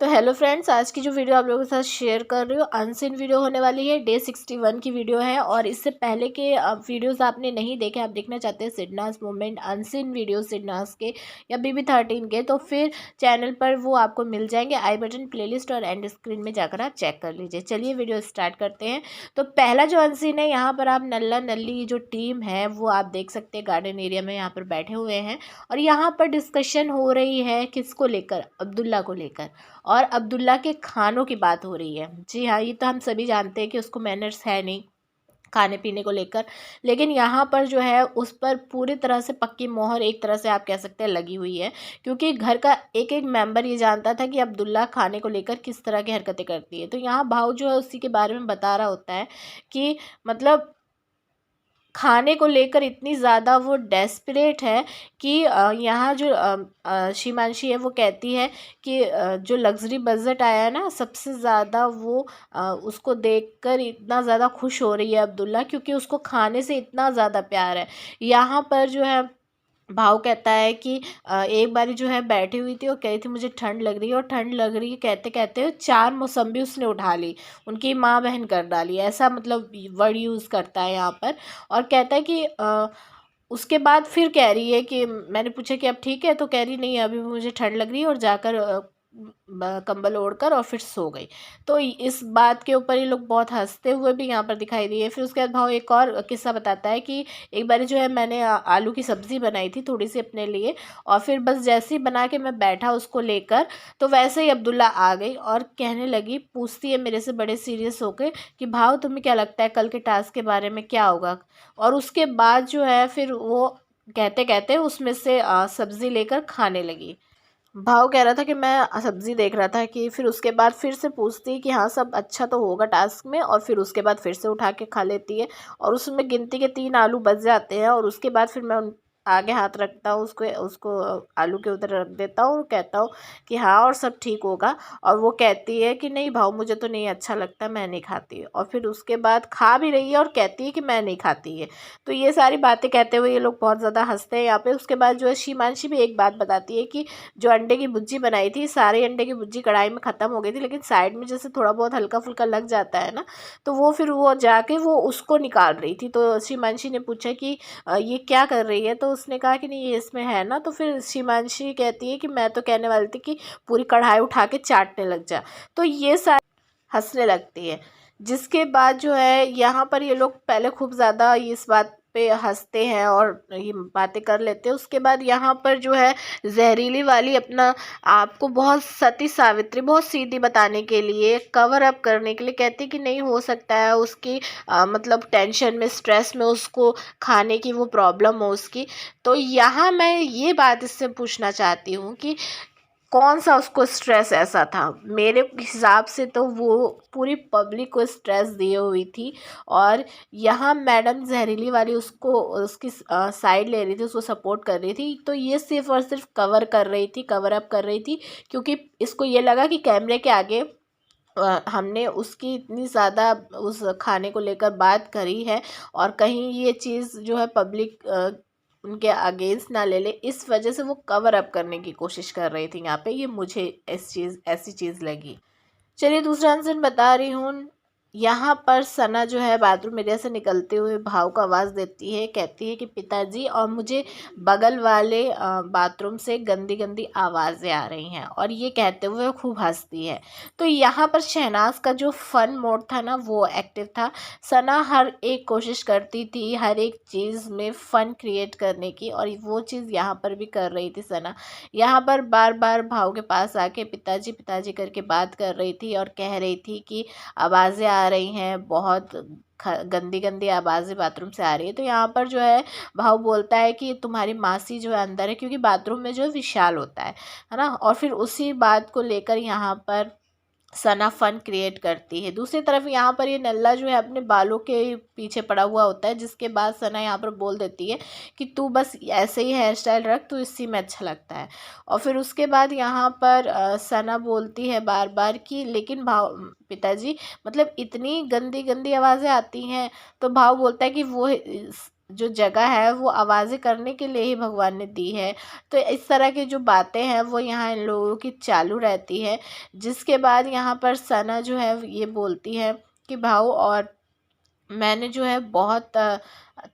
तो hello friends, आज की जो वीडियो आप लोगों के साथ शेयर कर रही हूँ अनसीन वीडियो होने वाली है। डे 61 की वीडियो है और इससे पहले के वीडियोस आपने नहीं देखे, आप देखना चाहते हैं सिडनास मूवमेंट अनसीन वीडियो सिडनास के या BB13 के, तो फिर चैनल पर वो आपको मिल जाएंगे। आई बटन, प्लेलिस्ट और एंड स्क्रीन में जाकर आप चेक कर लीजिए। चलिए वीडियो स्टार्ट करते हैं। तो पहला जो अनसीन है, यहाँ पर आप नल्ला नल्ली जो टीम है वो आप देख सकते हैं गार्डन एरिया में यहाँ पर बैठे हुए हैं और यहाँ पर डिस्कशन हो रही है किसको लेकर, अब्दुल्ला को लेकर। और अब्दुल्ला के खानों की बात हो रही है। जी हाँ, ये तो हम सभी जानते हैं कि उसको मैनर्स है नहीं खाने पीने को लेकर, लेकिन यहाँ पर जो है उस पर पूरी तरह से पक्की मोहर एक तरह से आप कह सकते हैं लगी हुई है, क्योंकि घर का एक एक मेंबर ये जानता था कि अब्दुल्ला खाने को लेकर किस तरह की हरकतें करती है। तो यहाँ भाव जो है उसी के बारे में बता रहा होता है कि मतलब खाने को लेकर इतनी ज़्यादा वो डेस्परेट है कि यहाँ जो शिमांशी है वो कहती है कि जो लग्जरी बजट आया है ना, सबसे ज़्यादा वो उसको देखकर इतना ज़्यादा खुश हो रही है अब्दुल्ला, क्योंकि उसको खाने से इतना ज़्यादा प्यार है। यहाँ पर जो है भाव कहता है कि एक बारी जो है बैठी हुई थी और कह रही थी मुझे ठंड लग रही है, और ठंड लग रही है कहते कहते 4 मौसम्बी उसने उठा ली, उनकी माँ बहन कर डाली, ऐसा मतलब वर्ड यूज़ करता है यहाँ पर। और कहता है कि उसके बाद फिर कह रही है कि मैंने पूछा कि अब ठीक है, तो कह रही नहीं अभी भी मुझे ठंड लग रही है, और जाकर कंबल ओढ़कर और फिर सो गई। तो इस बात के ऊपर ये लोग बहुत हंसते हुए भी यहाँ पर दिखाई दिए। फिर उसके बाद भाव एक और किस्सा बताता है कि एक बार जो है मैंने आलू की सब्ज़ी बनाई थी थोड़ी सी अपने लिए, और फिर बस जैसे ही बना के मैं बैठा उसको लेकर, तो वैसे ही अब्दुल्ला आ गई और कहने लगी, पूछती है मेरे से बड़े सीरियस होकर कि भाव तुम्हें क्या लगता है कल के टास्क के बारे में क्या होगा। और उसके बाद जो है फिर वो कहते कहते उसमें से सब्ज़ी लेकर खाने लगी। भाव कह रहा था कि मैं सब्ज़ी देख रहा था कि फिर उसके बाद फिर से पूछती कि हाँ सब अच्छा तो होगा टास्क में, और फिर उसके बाद फिर से उठा के खा लेती है और उसमें गिनती के 3 आलू बच जाते हैं, और उसके बाद फिर मैं उन आगे हाथ रखता हूँ, उसको उसको आलू के उधर रख देता हूँ और कहता हूँ कि हाँ और सब ठीक होगा। और वो कहती है कि नहीं भाव मुझे तो नहीं अच्छा लगता, मैं नहीं खाती, और फिर उसके बाद खा भी रही है और कहती है कि मैं नहीं खाती है। तो ये सारी बातें कहते हुए ये लोग बहुत ज़्यादा हंसते हैं यहाँ पे। उसके बाद जो है शिमांशी भी एक बात बताती है कि जो अंडे की भुर्जी बनाई थी, सारे अंडे की भुर्जी कढ़ाई में ख़त्म हो गई थी, लेकिन साइड में जैसे थोड़ा बहुत हल्का फुल्का लग जाता है ना, तो वो फिर वो जाके वो उसको निकाल रही थी। तो शिमांशी ने पूछा कि ये क्या कर रही है, तो उसने कहा कि नहीं ये इसमें है ना। तो फिर शिमांशी कहती है कि मैं तो कहने वाली थी कि पूरी कढ़ाई उठा के चाटने लग जा। तो ये सारी हंसने लगती है। जिसके बाद जो है यहाँ पर ये लोग पहले खूब ज़्यादा इस बात पे हंसते हैं और ये बातें कर लेते हैं। उसके बाद यहाँ पर जो है जहरीली वाली अपना आपको बहुत सती सावित्री बहुत सीधी बताने के लिए, कवर अप करने के लिए कहती है कि नहीं हो सकता है उसकी मतलब टेंशन में स्ट्रेस में उसको खाने की वो प्रॉब्लम हो उसकी। तो यहाँ मैं ये बात इससे पूछना चाहती हूँ कि कौन सा उसको स्ट्रेस ऐसा था। मेरे हिसाब से तो वो पूरी पब्लिक को स्ट्रेस दिए हुई थी, और यहाँ मैडम जहरीली वाली उसको उसकी साइड ले रही थी, उसको सपोर्ट कर रही थी। तो ये सिर्फ और सिर्फ कवर कर रही थी, कवर अप कर रही थी, क्योंकि इसको ये लगा कि कैमरे के आगे हमने उसकी इतनी ज़्यादा उस खाने को लेकर बात करी है और कहीं ये चीज़ जो है पब्लिक उनके अगेंस्ट ना ले ले, इस वजह से वो कवर अप करने की कोशिश कर रही थी यहाँ पे। ये मुझे ऐसी चीज़ लगी। चलिए दूसरा आंसर बता रही हूँ। यहाँ पर सना जो है बाथरूम एरिया से निकलते हुए भाव को आवाज़ देती है, कहती है कि पिताजी, और मुझे बगल वाले बाथरूम से गंदी गंदी आवाज़ें आ रही हैं, और ये कहते हुए खूब हंसती है। तो यहाँ पर शहनाज का जो फन मोड था ना वो एक्टिव था। सना हर एक कोशिश करती थी हर एक चीज़ में फ़न क्रिएट करने की, और वो चीज़ यहाँ पर भी कर रही थी सना। यहाँ पर बार बार भाव के पास आके पिताजी पिताजी करके बात कर रही थी और कह रही थी कि आवाज़ें आ रही हैं, बहुत गंदी गंदी आवाज़ें बाथरूम से आ रही है। तो यहाँ पर जो है भाव बोलता है कि तुम्हारी मासी जो है अंदर है, क्योंकि बाथरूम में जो है विशाल होता है ना। और फिर उसी बात को लेकर यहाँ पर सना फन क्रिएट करती है। दूसरी तरफ यहाँ पर ये नल्ला जो है अपने बालों के पीछे पड़ा हुआ होता है, जिसके बाद सना यहाँ पर बोल देती है कि तू बस ऐसे ही हेयर स्टाइल रख, तू इसी में अच्छा लगता है। और फिर उसके बाद यहाँ पर सना बोलती है बार बार कि लेकिन भाव पिताजी मतलब इतनी गंदी गंदी आवाज़ें आती हैं। तो भाव बोलता है कि वो जो जगह है वो आवाज़ें करने के लिए ही भगवान ने दी है। तो इस तरह की जो बातें हैं वो यहाँ इन लोगों की चालू रहती है। जिसके बाद यहाँ पर सना जो है ये बोलती है कि भाऊ, और मैंने जो है बहुत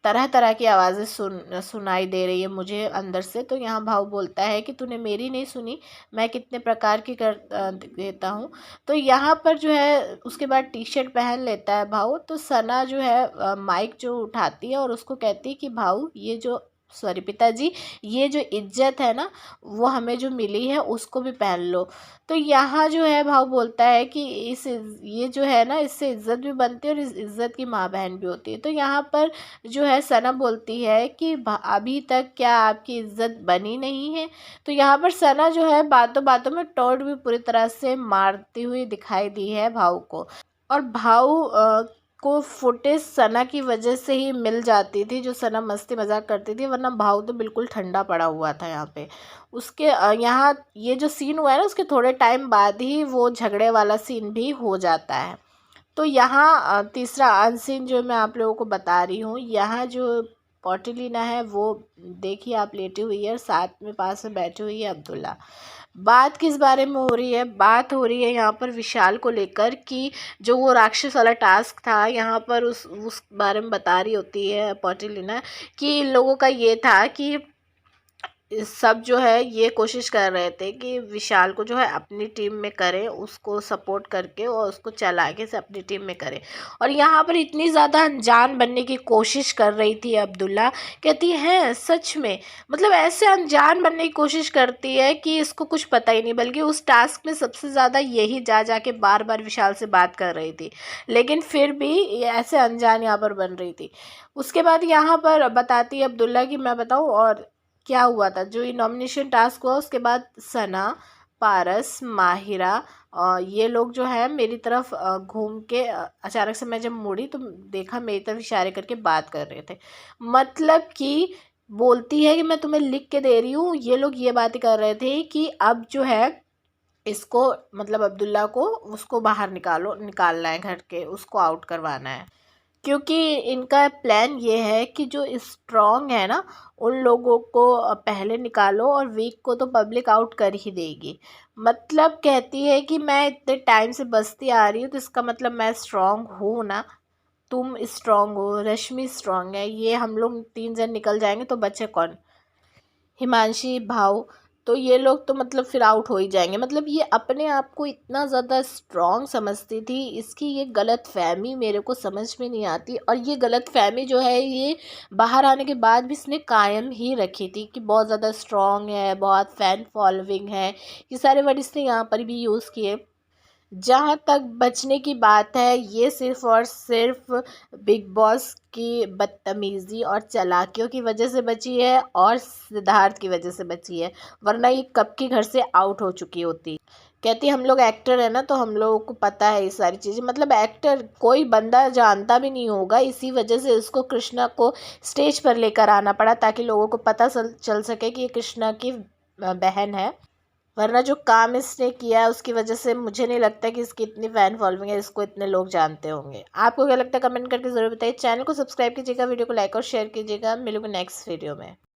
तरह तरह की आवाज़ें सुनाई दे रही है मुझे अंदर से। तो यहाँ भाव बोलता है कि तूने मेरी नहीं सुनी, मैं कितने प्रकार की देता हूँ। तो यहाँ पर जो है उसके बाद टी शर्ट पहन लेता है भाव। तो सना जो है माइक जो उठाती है और उसको कहती है कि भाऊ, ये जो सॉरी पिताजी, ये जो इज्जत है ना वो हमें जो मिली है उसको भी पहन लो। तो यहाँ जो है भाव बोलता है कि ये जो है ना, इससे इज्जत भी बनती है और इस इज्जत की माँ बहन भी होती है। तो यहाँ पर जो है सना बोलती है कि अभी तक क्या आपकी इज्जत बनी नहीं है। तो यहाँ पर सना जो है बातों बातों में टोंट भी पूरी तरह से मारती हुई दिखाई दी है भाव को। और भाव को फुटेज सना की वजह से ही मिल जाती थी, जो सना मस्ती मजाक करती थी, वरना भाव तो बिल्कुल ठंडा पड़ा हुआ था यहाँ पे। उसके यहाँ ये जो सीन हुआ है ना, उसके थोड़े टाइम बाद ही वो झगड़े वाला सीन भी हो जाता है। तो यहाँ तीसरा अनसीन जो मैं आप लोगों को बता रही हूँ, यहाँ जो पॉटिलिना है वो देखिए आप लेटी हुई है और साथ में पास में बैठी हुई है अब्दुल्ला। बात किस बारे में हो रही है? बात हो रही है यहाँ पर विशाल को लेकर कि जो वो राक्षस वाला टास्क था, यहाँ पर उस बारे में बता रही होती है पॉटिलिना कि इन लोगों का ये था कि सब जो है ये कोशिश कर रहे थे कि विशाल को जो है अपनी टीम में करें, उसको सपोर्ट करके और उसको चालाकी से अपनी टीम में करें। और यहाँ पर इतनी ज़्यादा अनजान बनने की कोशिश कर रही थी अब्दुल्ला। कहती है सच में, मतलब ऐसे अनजान बनने की कोशिश करती है कि इसको कुछ पता ही नहीं, बल्कि उस टास्क में सबसे ज़्यादा यही जा के बार बार विशाल से बात कर रही थी, लेकिन फिर भी ऐसे अनजान यहाँ पर बन रही थी। उसके बाद यहाँ पर बताती है अब्दुल्ला कि मैं बताऊँ और क्या हुआ था। जो ये नॉमिनेशन टास्क हुआ उसके बाद सना, पारस, माहिरा और ये लोग जो है मेरी तरफ घूम के अचानक से मैं जब मुड़ी तो देखा मेरी तरफ इशारे करके बात कर रहे थे। मतलब कि बोलती है कि मैं तुम्हें लिख के दे रही हूँ। ये लोग ये बातें कर रहे थे कि अब जो है इसको, मतलब अब्दुल्ला को, उसको बाहर निकालना है घर के, उसको आउट करवाना है। क्योंकि इनका प्लान ये है कि जो स्ट्रॉन्ग है ना उन लोगों को पहले निकालो और वीक को तो पब्लिक आउट कर ही देगी। मतलब कहती है कि मैं इतने टाइम से बसती आ रही हूँ तो इसका मतलब मैं स्ट्रॉन्ग हूँ ना, तुम स्ट्रॉन्ग हो, रश्मि स्ट्रॉन्ग है, ये हम लोग 3 जन निकल जाएंगे तो बचे कौन? हिमांशी, भाव। तो ये लोग तो मतलब फिर आउट हो ही जाएंगे। मतलब ये अपने आप को इतना ज़्यादा स्ट्रॉन्ग समझती थी, इसकी ये गलत फहमी मेरे को समझ में नहीं आती। और ये गलत फहमी जो है ये बाहर आने के बाद भी इसने कायम ही रखी थी कि बहुत ज़्यादा स्ट्रॉन्ग है, बहुत फैन फॉलोइंग है, ये सारे वर्ड इसने यहाँ पर भी यूज़ किए। जहाँ तक बचने की बात है, ये सिर्फ़ और सिर्फ़ बिग बॉस की बदतमीज़ी और चालाकियों की वजह से बची है और सिद्धार्थ की वजह से बची है, वरना ये कब की घर से आउट हो चुकी होती। कहती हम लोग एक्टर है ना, तो हम लोगों को पता है ये सारी चीज़ें। मतलब एक्टर कोई बंदा जानता भी नहीं होगा, इसी वजह से उसको कृष्णा को स्टेज पर लेकर आना पड़ा ताकि लोगों को पता चल सके कि ये कृष्णा की बहन है। वरना जो काम इसने किया है उसकी वजह से मुझे नहीं लगता कि इसकी इतनी फ़ैन फॉलोइंग है, इसको इतने लोग जानते होंगे। आपको क्या लगता है कमेंट करके ज़रूर बताइए। चैनल को सब्सक्राइब कीजिएगा, वीडियो को लाइक और शेयर कीजिएगा। मिलूंगी नेक्स्ट वीडियो में।